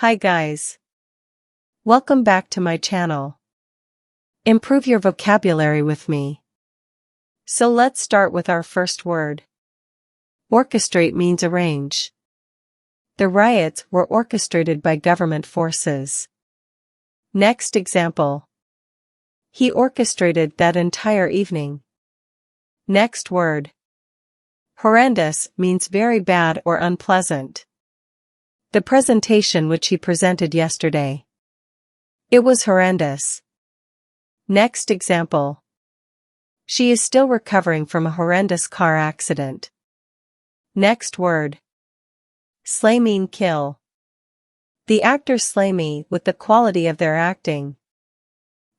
Hi guys. Welcome back to my channel. Improve your vocabulary with me. So let's start with our first word. Orchestrate means arrange. The riots were orchestrated by government forces. Next example. He orchestrated that entire evening. Next word. Horrendous means very bad or unpleasant. The presentation which he presented yesterday. It was horrendous. Next example. She is still recovering from a horrendous car accident. Next word. Slay mean kill. The actors slay me with the quality of their acting.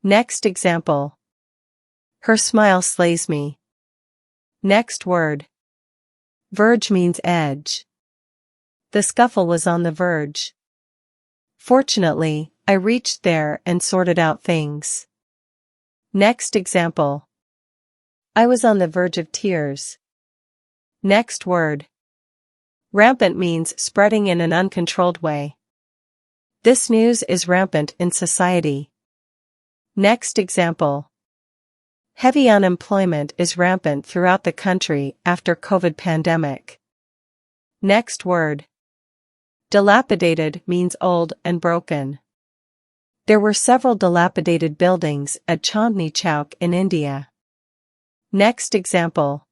Next example. Her smile slays me. Next word. Verge means edge. The scuffle was on the verge. Fortunately, I reached there and sorted out things. Next example. I was on the verge of tears. Next word. Rampant means spreading in an uncontrolled way. This news is rampant in society. Next example. Heavy unemployment is rampant throughout the country after COVID pandemic. Next word. Dilapidated means old and broken. There were several dilapidated buildings at Chandni Chowk in India. Next example.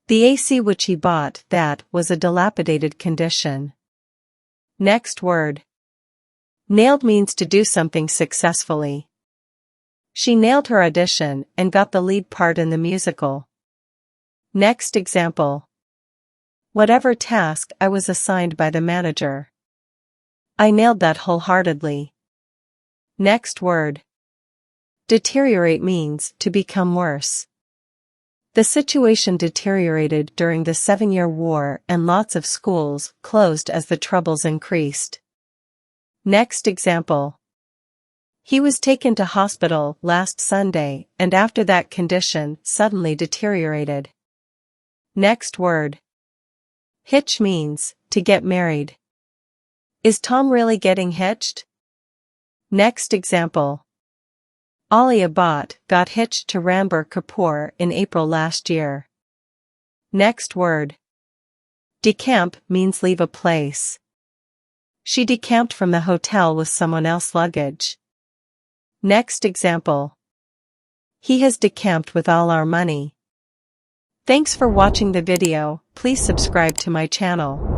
The AC which he bought that was a dilapidated condition. Next word. Nailed means to do something successfully. She nailed her audition and got the lead part in the musical. Next example. Whatever task I was assigned by the manager. I nailed that wholeheartedly. Next word. Deteriorate means to become worse. The situation deteriorated during the 7-year war and lots of schools closed as the troubles increased. Next example. He was taken to hospital last Sunday and after that condition suddenly deteriorated. Next word. Hitch means to get married. Is Tom really getting hitched? Next example. Alia Bhatt got hitched to Ranbir Kapoor in April last year. Next word. Decamp means leave a place. She decamped from the hotel with someone else's luggage. Next example. He has decamped with all our money. Thanks for watching the video. Please subscribe to my channel.